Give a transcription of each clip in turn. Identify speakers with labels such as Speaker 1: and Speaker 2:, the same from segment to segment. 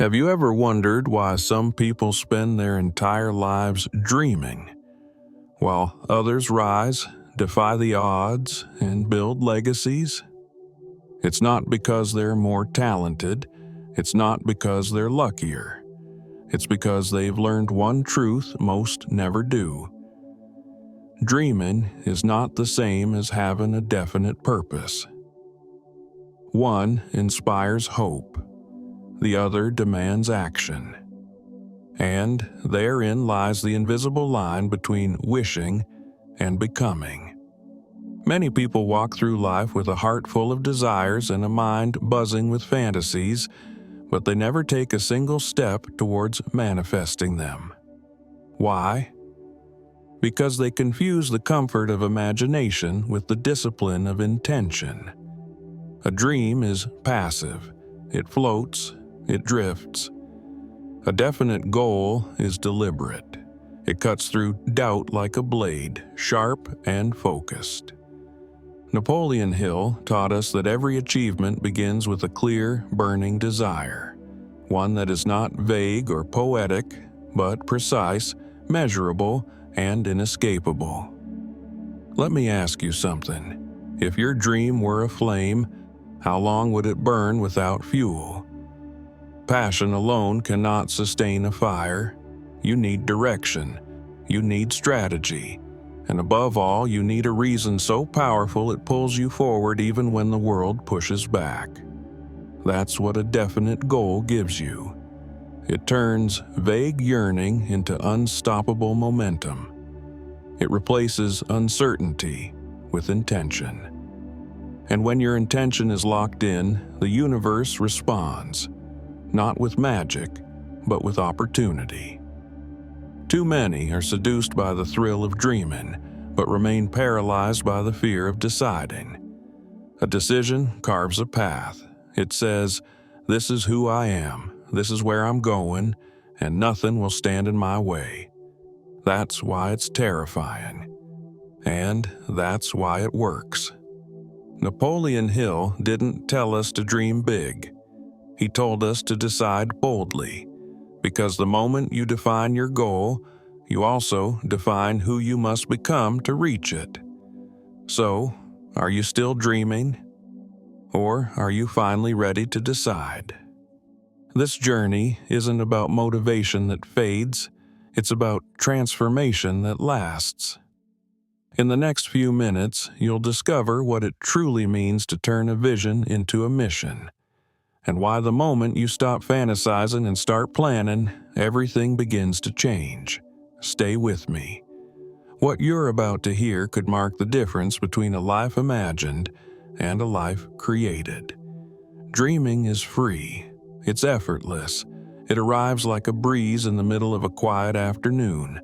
Speaker 1: Have you ever wondered why some people spend their entire lives dreaming, while others rise, defy the odds, and build legacies? It's not because they're more talented. It's not because they're luckier. It's because they've learned one truth most never do. Dreaming is not the same as having a definite purpose. One inspires hope. The other demands action. And therein lies the invisible line between wishing and becoming. Many people walk through life with a heart full of desires and a mind buzzing with fantasies, but they never take a single step towards manifesting them. Why? Because they confuse the comfort of imagination with the discipline of intention. A dream is passive. It floats. It drifts. A definite goal is deliberate. It cuts through doubt like a blade, sharp and focused. Napoleon Hill taught us that every achievement begins with a clear, burning desire, one that is not vague or poetic, but precise, measurable, and inescapable. Let me ask you something. If your dream were a flame, how long would it burn without fuel? Passion alone cannot sustain a fire. You need direction. You need strategy. And above all, you need a reason so powerful it pulls you forward even when the world pushes back. That's what a definite goal gives you. It turns vague yearning into unstoppable momentum. It replaces uncertainty with intention. And when your intention is locked in, the universe responds. Not with magic, but with opportunity. Too many are seduced by the thrill of dreaming, but remain paralyzed by the fear of deciding. A decision carves a path. It says, "This is who I am, this is where I'm going, and nothing will stand in my way." That's why it's terrifying. And that's why it works. Napoleon Hill didn't tell us to dream big. He told us to decide boldly, because the moment you define your goal, you also define who you must become to reach it. So, are you still dreaming? Or are you finally ready to decide? This journey isn't about motivation that fades, it's about transformation that lasts. In the next few minutes, you'll discover what it truly means to turn a vision into a mission. And why the moment you stop fantasizing and start planning, everything begins to change. Stay with me. What you're about to hear could mark the difference between a life imagined and a life created. Dreaming is free. It's effortless. It arrives like a breeze in the middle of a quiet afternoon,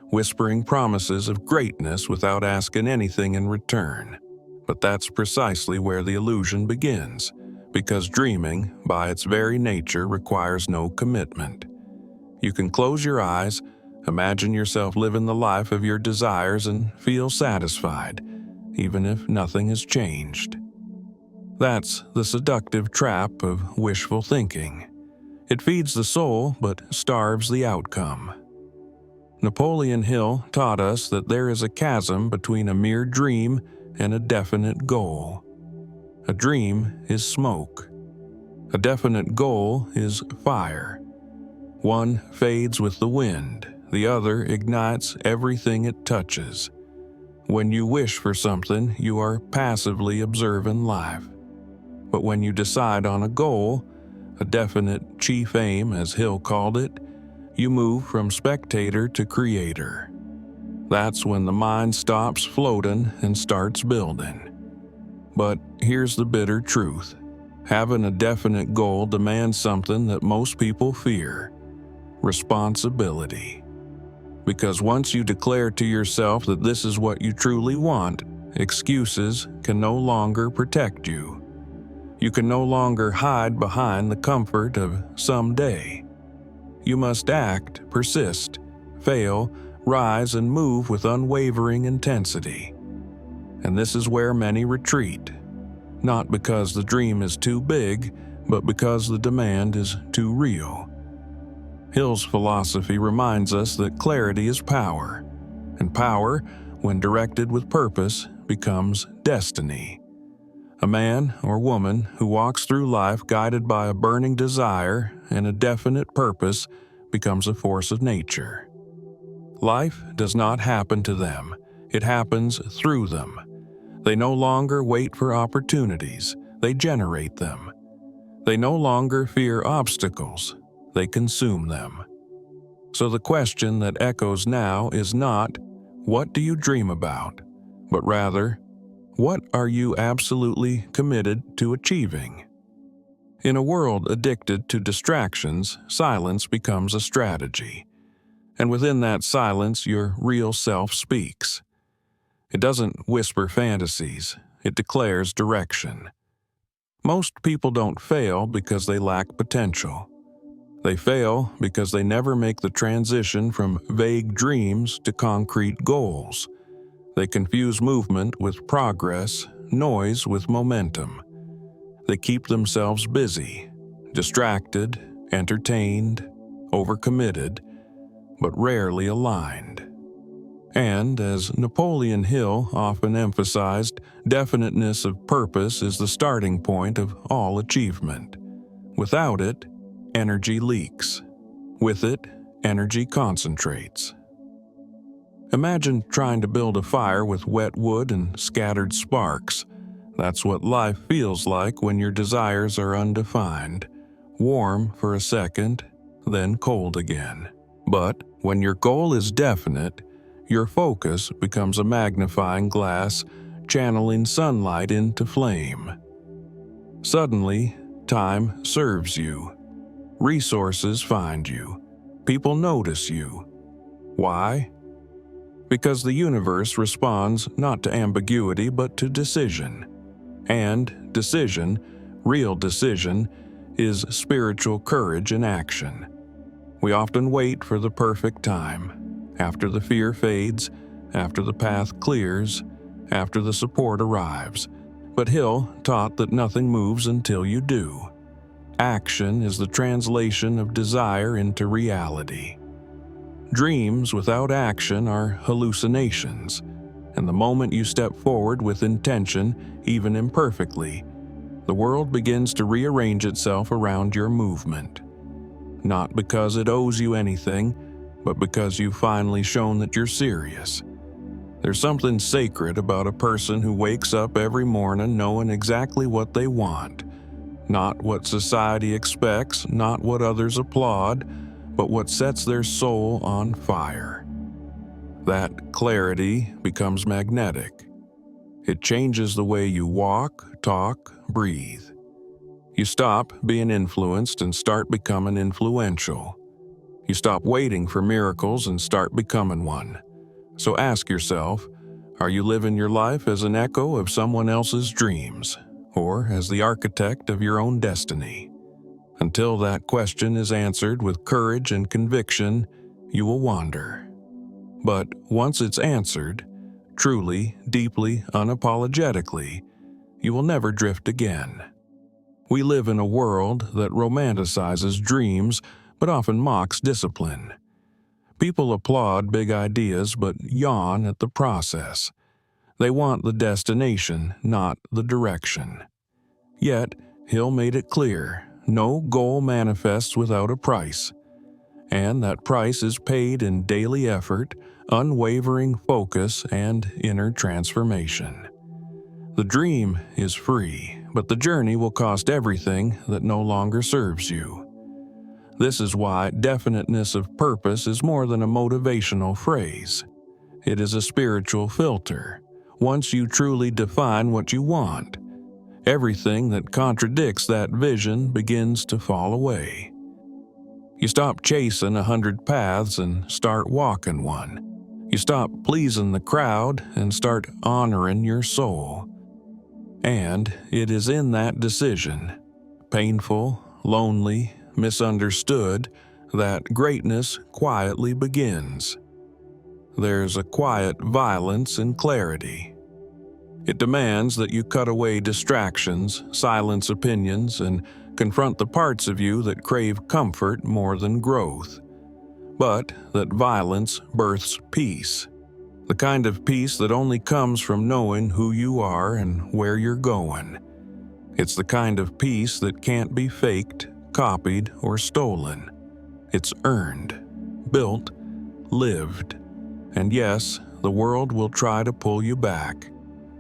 Speaker 1: whispering promises of greatness without asking anything in return. But that's precisely where the illusion begins. Because dreaming, by its very nature, requires no commitment. You can close your eyes, imagine yourself living the life of your desires, and feel satisfied, even if nothing has changed. That's the seductive trap of wishful thinking. It feeds the soul, but starves the outcome. Napoleon Hill taught us that there is a chasm between a mere dream and a definite goal. A dream is smoke. A definite goal is fire. One fades with the wind, the other ignites everything it touches. When you wish for something, you are passively observing life. But when you decide on a goal, a definite chief aim, as Hill called it, you move from spectator to creator. That's when the mind stops floating and starts building. But here's the bitter truth. Having a definite goal demands something that most people fear: responsibility. Because once you declare to yourself that this is what you truly want, excuses can no longer protect you. You can no longer hide behind the comfort of someday. You must act, persist, fail, rise, and move with unwavering intensity. And this is where many retreat. Not because the dream is too big, but because the demand is too real. Hill's philosophy reminds us that clarity is power, and power, when directed with purpose, becomes destiny. A man or woman who walks through life guided by a burning desire and a definite purpose becomes a force of nature. Life does not happen to them, it happens through them. They no longer wait for opportunities, they generate them. They no longer fear obstacles, they consume them. So the question that echoes now is not, "What do you dream about?" but rather, "What are you absolutely committed to achieving?" In a world addicted to distractions, silence becomes a strategy. And within that silence, your real self speaks. It doesn't whisper fantasies, it declares direction. Most people don't fail because they lack potential. They fail because they never make the transition from vague dreams to concrete goals. They confuse movement with progress, noise with momentum. They keep themselves busy, distracted, entertained, overcommitted, but rarely aligned. And, as Napoleon Hill often emphasized, definiteness of purpose is the starting point of all achievement. Without it, energy leaks. With it, energy concentrates. Imagine trying to build a fire with wet wood and scattered sparks. That's what life feels like when your desires are undefined, warm for a second, then cold again. But when your goal is definite, your focus becomes a magnifying glass, channeling sunlight into flame. Suddenly, time serves you. Resources find you. People notice you. Why? Because the universe responds not to ambiguity but to decision. And decision, real decision, is spiritual courage in action. We often wait for the perfect time, after the fear fades, after the path clears, after the support arrives. But Hill taught that nothing moves until you do. Action is the translation of desire into reality. Dreams without action are hallucinations, and the moment you step forward with intention, even imperfectly, the world begins to rearrange itself around your movement. Not because it owes you anything, but because you've finally shown that you're serious. There's something sacred about a person who wakes up every morning knowing exactly what they want. Not what society expects, not what others applaud, but what sets their soul on fire. That clarity becomes magnetic. It changes the way you walk, talk, breathe. You stop being influenced and start becoming influential. You stop waiting for miracles and start becoming one. So ask yourself, are you living your life as an echo of someone else's dreams, or as the architect of your own destiny? Until that question is answered with courage and conviction, you will wander. But once it's answered, truly, deeply, unapologetically, you will never drift again. We live in a world that romanticizes dreams but often mocks discipline. People applaud big ideas but yawn at the process. They want the destination, not the direction. Yet, Hill made it clear, no goal manifests without a price. And that price is paid in daily effort, unwavering focus, and inner transformation. The dream is free, but the journey will cost everything that no longer serves you. This is why definiteness of purpose is more than a motivational phrase. It is a spiritual filter. Once you truly define what you want, everything that contradicts that vision begins to fall away. You stop chasing 100 paths and start walking one. You stop pleasing the crowd and start honoring your soul. And it is in that decision, painful, lonely, misunderstood, that greatness quietly begins. There's a quiet violence in clarity. It demands that you cut away distractions, silence opinions, and Confront the parts of you that crave comfort more than growth, but that violence births peace. The kind of peace that only comes from knowing who you are and where you're going. It's the kind of peace that can't be faked, copied, or stolen. It's earned, built, lived. And yes, the world will try to pull you back.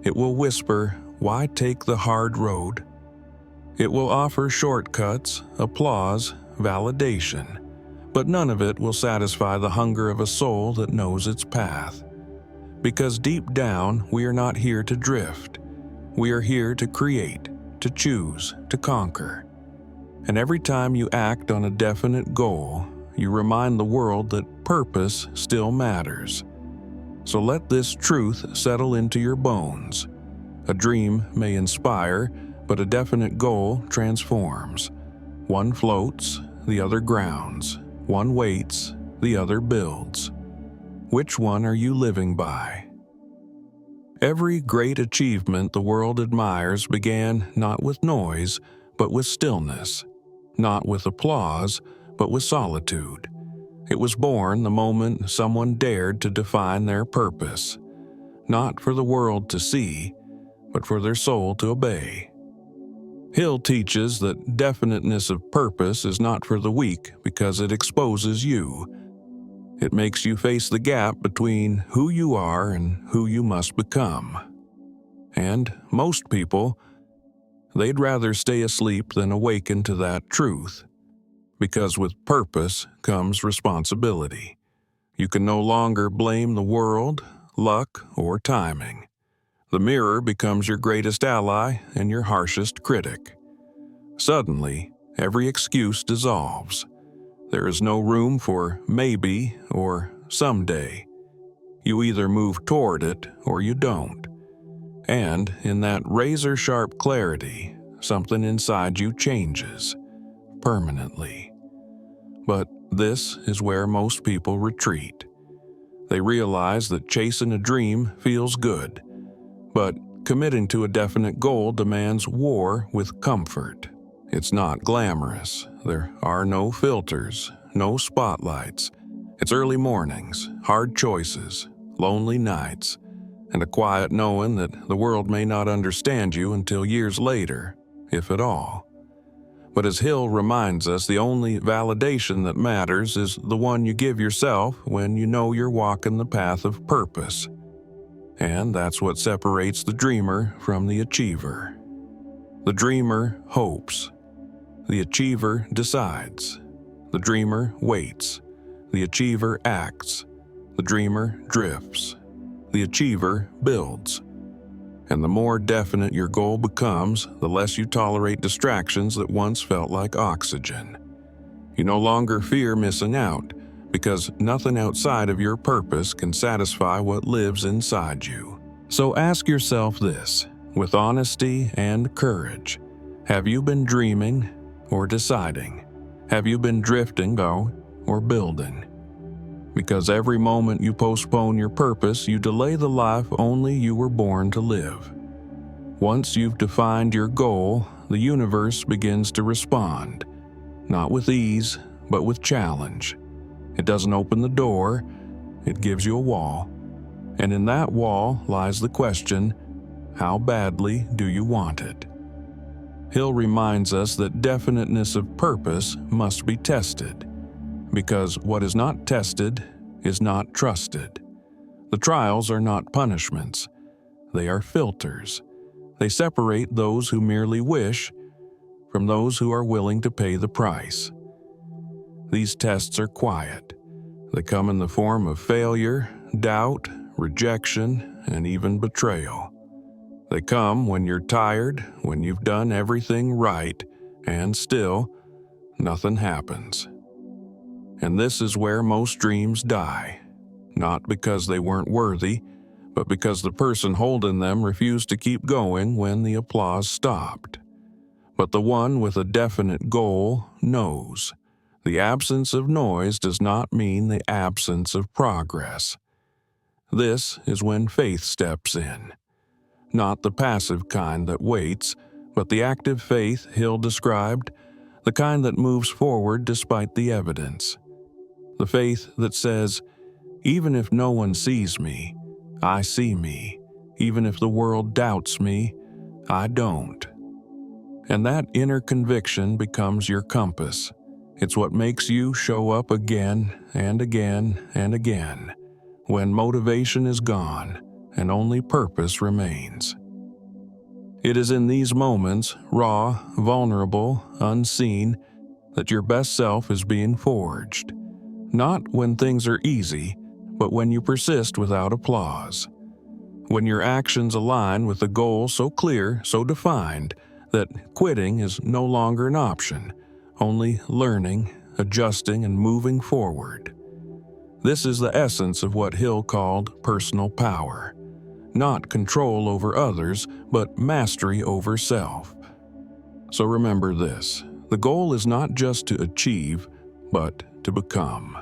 Speaker 1: It will whisper, "Why take the hard road?" It will offer shortcuts, applause, validation, but none of it will satisfy the hunger of a soul that knows its path. Because deep down, we are not here to drift. We are here to create, to choose, to conquer. And every time you act on a definite goal, you remind the world that purpose still matters. So let this truth settle into your bones. A dream may inspire, but a definite goal transforms. One floats, the other grounds. One waits, the other builds. Which one are you living by? Every great achievement the world admires began not with noise, but with stillness. Not with applause, but with solitude. It was born the moment someone dared to define their purpose. Not for the world to see, but for their soul to obey. Hill teaches that definiteness of purpose is not for the weak because it exposes you. It makes you face the gap between who you are and who you must become. And most people, they'd rather stay asleep than awaken to that truth. Because with purpose comes responsibility. You can no longer blame the world, luck, or timing. The mirror becomes your greatest ally and your harshest critic. Suddenly, every excuse dissolves. There is no room for maybe or someday. You either move toward it or you don't. And in that razor-sharp clarity, something inside you changes, permanently. But this is where most people retreat. They realize that chasing a dream feels good, but committing to a definite goal demands war with comfort. It's not glamorous. There are no filters, no spotlights. It's early mornings, hard choices, lonely nights, and a quiet knowing that the world may not understand you until years later, if at all. But as Hill reminds us, the only validation that matters is the one you give yourself when you know you're walking the path of purpose. And that's what separates the dreamer from the achiever. The dreamer hopes. The achiever decides. The dreamer waits. The achiever acts. The dreamer drifts. The achiever builds. And the more definite your goal becomes, the less you tolerate distractions that once felt like oxygen. You no longer fear missing out, because nothing outside of your purpose can satisfy what lives inside you. So ask yourself this, with honesty and courage. Have you been dreaming or deciding? Have you been drifting, or building? Because every moment you postpone your purpose, you delay the life only you were born to live. Once you've defined your goal, the universe begins to respond, not with ease, but with challenge. It doesn't open the door, it gives you a wall. And in that wall lies the question, how badly do you want it? Hill reminds us that definiteness of purpose must be tested, because what is not tested is not trusted. The trials are not punishments. They are filters. They separate those who merely wish from those who are willing to pay the price. These tests are quiet. They come in the form of failure, doubt, rejection, and even betrayal. They come when you're tired, when you've done everything right, and still, nothing happens. And this is where most dreams die, not because they weren't worthy, but because the person holding them refused to keep going when the applause stopped. But the one with a definite goal knows. The absence of noise does not mean the absence of progress. This is when faith steps in. Not the passive kind that waits, but the active faith Hill described, the kind that moves forward despite the evidence, the faith that says, even if no one sees me, I see me. Even if the world doubts me, I don't. And that inner conviction becomes your compass. It's what makes you show up again and again and again, when motivation is gone and only purpose remains. It is in these moments, raw, vulnerable, unseen, that your best self is being forged. Not when things are easy, but when you persist without applause. When your actions align with a goal so clear, so defined, that quitting is no longer an option, only learning, adjusting, and moving forward. This is the essence of what Hill called personal power. Not control over others, but mastery over self. So remember this, the goal is not just to achieve, but to become.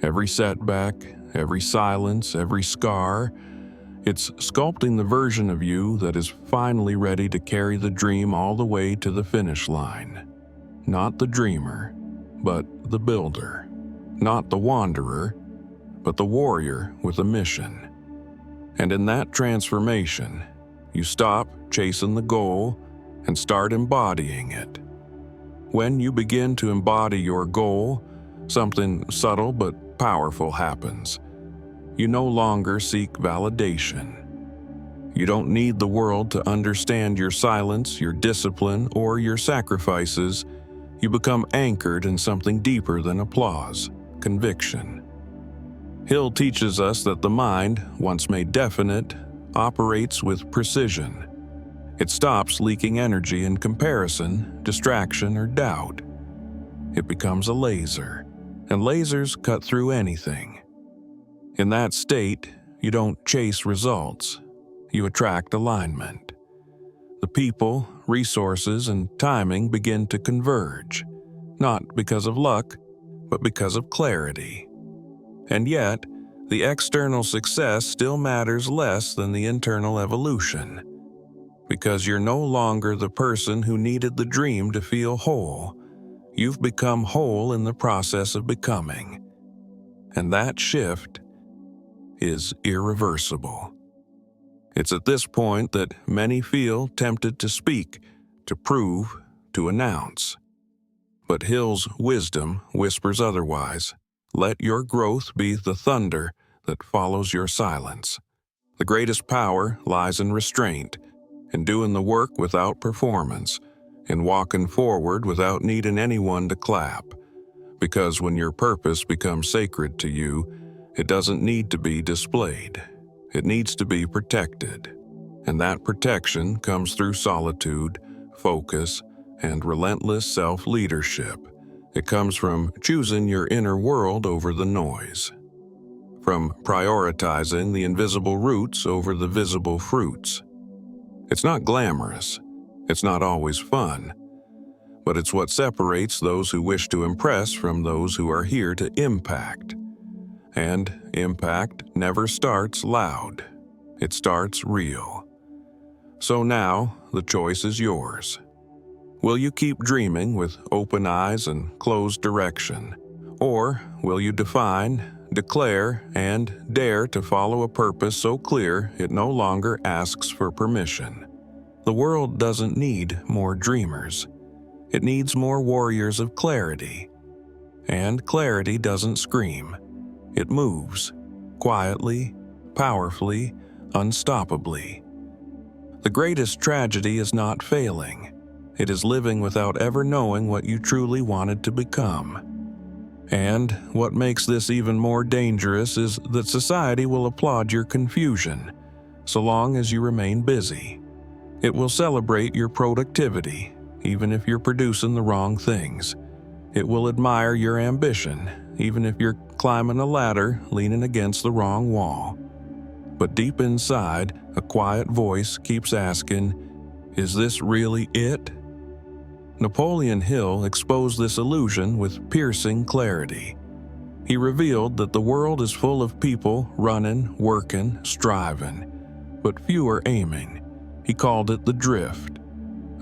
Speaker 1: Every setback, every silence, every scar, it's sculpting the version of you that is finally ready to carry the dream all the way to the finish line. Not the dreamer, but the builder. Not the wanderer, but the warrior with a mission. And in that transformation, you stop chasing the goal and start embodying it. When you begin to embody your goal, something subtle but powerful happens. You no longer seek validation. You don't need the world to understand your silence, your discipline, or your sacrifices. You become anchored in something deeper than applause, conviction. Hill teaches us that the mind, once made definite, operates with precision. It stops leaking energy in comparison, distraction, or doubt. It becomes a laser, and lasers cut through anything. In that state, you don't chase results, you attract alignment. The people, resources, and timing begin to converge, not because of luck, but because of clarity. And yet, the external success still matters less than the internal evolution, because you're no longer the person who needed the dream to feel whole. You've become whole in the process of becoming. And that shift is irreversible. It's at this point that many feel tempted to speak, to prove, to announce. But Hill's wisdom whispers otherwise. Let your growth be the thunder that follows your silence. The greatest power lies in restraint, in doing the work without performance, in walking forward without needing anyone to clap. Because when your purpose becomes sacred to you, it doesn't need to be displayed. It needs to be protected. And that protection comes through solitude, focus, and relentless self-leadership. It comes from choosing your inner world over the noise. From prioritizing the invisible roots over the visible fruits. It's not glamorous. It's not always fun. But it's what separates those who wish to impress from those who are here to impact. And impact never starts loud. It starts real. So now, the choice is yours. Will you keep dreaming with open eyes and closed direction? Or will you define, declare, and dare to follow a purpose so clear it no longer asks for permission? The world doesn't need more dreamers. It needs more warriors of clarity. And clarity doesn't scream. It moves, quietly, powerfully, unstoppably. The greatest tragedy is not failing. It is living without ever knowing what you truly wanted to become. And what makes this even more dangerous is that society will applaud your confusion, so long as you remain busy. It will celebrate your productivity, even if you're producing the wrong things. It will admire your ambition, even if you're climbing a ladder leaning against the wrong wall. But deep inside, a quiet voice keeps asking, is this really it? Napoleon Hill exposed this illusion with piercing clarity. He revealed that the world is full of people running, working, striving, but few are aiming. He called it the drift,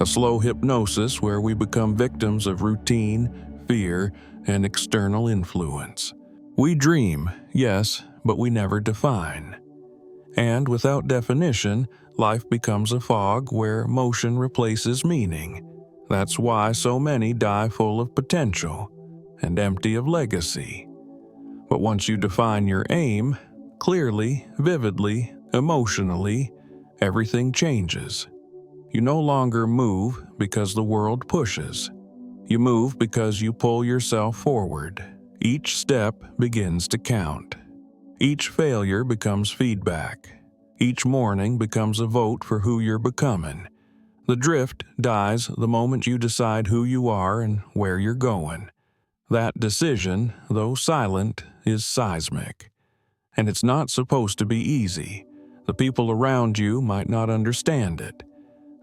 Speaker 1: a slow hypnosis where we become victims of routine, fear, and external influence. We dream, yes, but we never define. And without definition, life becomes a fog where motion replaces meaning. That's why so many die full of potential and empty of legacy. But once you define your aim, clearly, vividly, emotionally, everything changes. You no longer move because the world pushes. You move because you pull yourself forward. Each step begins to count. Each failure becomes feedback. Each morning becomes a vote for who you're becoming. The drift dies the moment you decide who you are and where you're going. That decision, though silent, is seismic. And it's not supposed to be easy. The people around you might not understand it.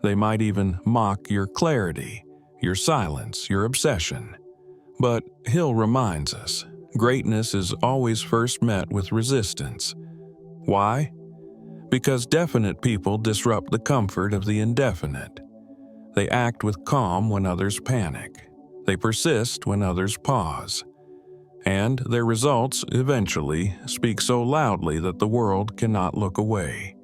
Speaker 1: They might even mock your clarity, your silence, your obsession. But Hill reminds us, greatness is always first met with resistance. Why? Because definite people disrupt the comfort of the indefinite. They act with calm when others panic. They persist when others pause. And their results, eventually, speak so loudly that the world cannot look away.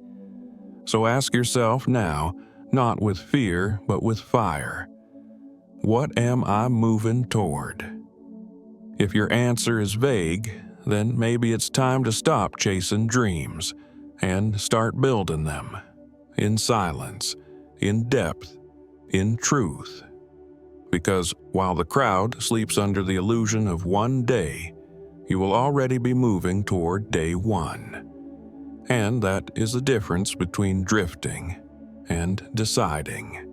Speaker 1: So ask yourself now, not with fear, but with fire. What am I moving toward? If your answer is vague, then maybe it's time to stop chasing dreams and start building them. In silence, in depth, in truth. Because while the crowd sleeps under the illusion of one day, you will already be moving toward day one. And that is the difference between drifting and deciding.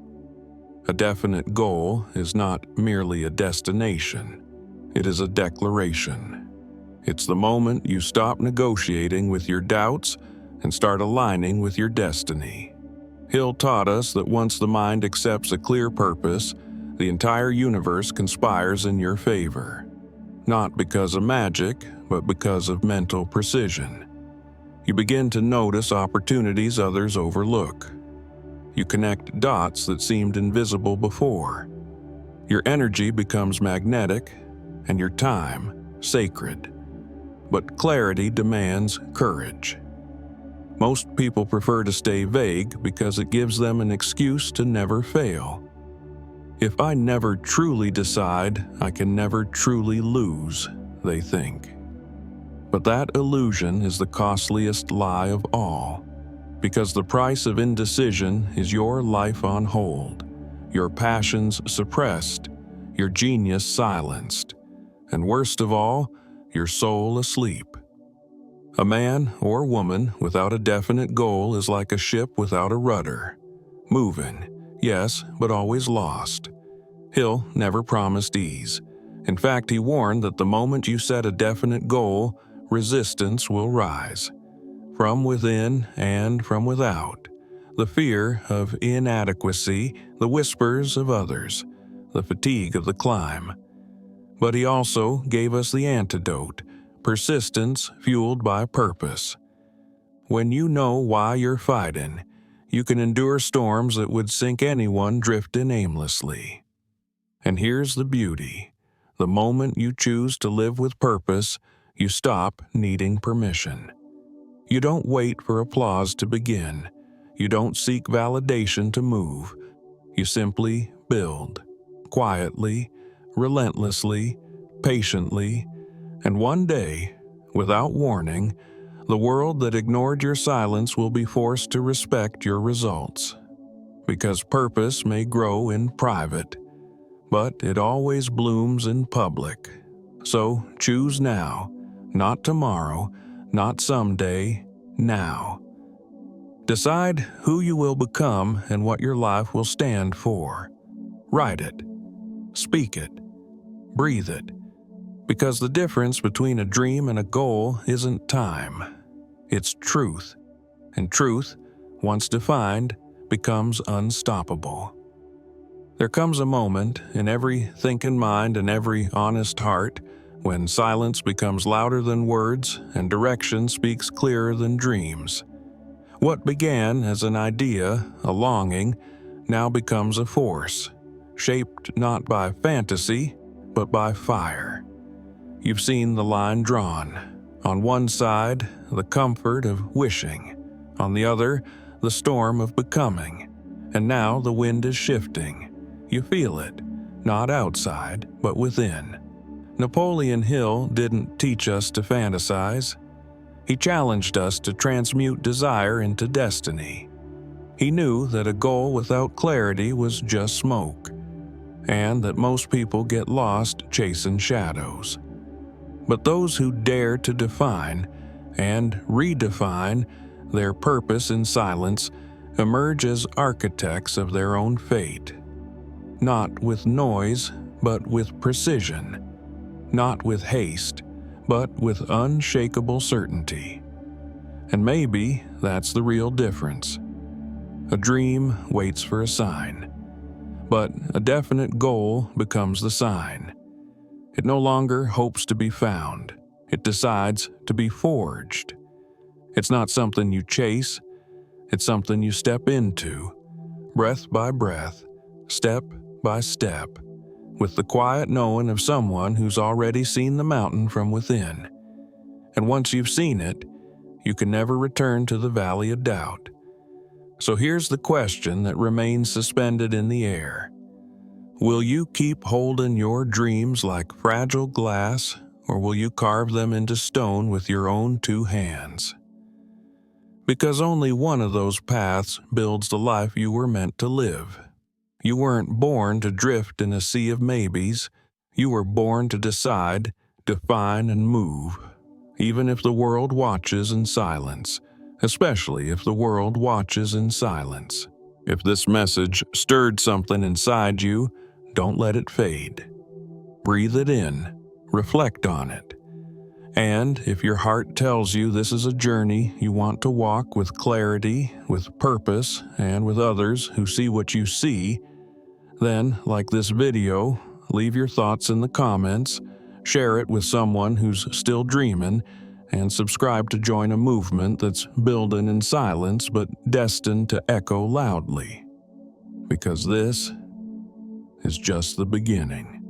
Speaker 1: A definite goal is not merely a destination. It is a declaration. It's the moment you stop negotiating with your doubts and start aligning with your destiny. Hill taught us that once the mind accepts a clear purpose, the entire universe conspires in your favor. Not because of magic, but because of mental precision. You begin to notice opportunities others overlook. You connect dots that seemed invisible before. Your energy becomes magnetic, and your time sacred. But clarity demands courage. Most people prefer to stay vague because it gives them an excuse to never fail. If I never truly decide, I can never truly lose, they think. But that illusion is the costliest lie of all, because the price of indecision is your life on hold, your passions suppressed, your genius silenced, and worst of all, your soul asleep. A man or woman without a definite goal is like a ship without a rudder. Moving, yes, but always lost. Hill never promised ease. In fact, he warned that the moment you set a definite goal, resistance will rise. From within and from without. The fear of inadequacy, the whispers of others, the fatigue of the climb. But he also gave us the antidote, persistence fueled by purpose. When you know why you're fighting, you can endure storms that would sink anyone drifting aimlessly. And here's the beauty. The moment you choose to live with purpose, you stop needing permission. You don't wait for applause to begin. You don't seek validation to move. You simply build, quietly, relentlessly, patiently, and one day, without warning, the world that ignored your silence will be forced to respect your results. Because purpose may grow in private, but it always blooms in public. So choose now, not tomorrow, not someday, now. Decide who you will become and what your life will stand for. Write it. Speak it. Breathe it. Because the difference between a dream and a goal isn't time. It's truth. And truth, once defined, becomes unstoppable. There comes a moment in every thinking mind and every honest heart when silence becomes louder than words and direction speaks clearer than dreams. What began as an idea, a longing, now becomes a force, shaped not by fantasy, but by fire. You've seen the line drawn. On one side, the comfort of wishing. On the other, the storm of becoming. And now the wind is shifting. You feel it, not outside, but within. Napoleon Hill didn't teach us to fantasize. He challenged us to transmute desire into destiny. He knew that a goal without clarity was just smoke, and that most people get lost chasing shadows. But those who dare to define and redefine their purpose in silence emerge as architects of their own fate. Not with noise, but with precision. Not with haste, but with unshakable certainty. And maybe that's the real difference. A dream waits for a sign, but a definite goal becomes the sign. It no longer hopes to be found. It decides to be forged. It's not something you chase. It's something you step into, breath by breath, step by step, with the quiet knowing of someone who's already seen the mountain from within. And once you've seen it, you can never return to the valley of doubt. So here's the question that remains suspended in the air. Will you keep holding your dreams like fragile glass, or will you carve them into stone with your own two hands? Because only one of those paths builds the life you were meant to live. You weren't born to drift in a sea of maybes. You were born to decide, define, and move, even if the world watches in silence, especially if the world watches in silence. If this message stirred something inside you, don't let it fade. Breathe it in, reflect on it. And if your heart tells you this is a journey you want to walk with clarity, with purpose, and with others who see what you see, then, like this video, leave your thoughts in the comments, share it with someone who's still dreaming, and subscribe to join a movement that's building in silence but destined to echo loudly. Because this is just the beginning.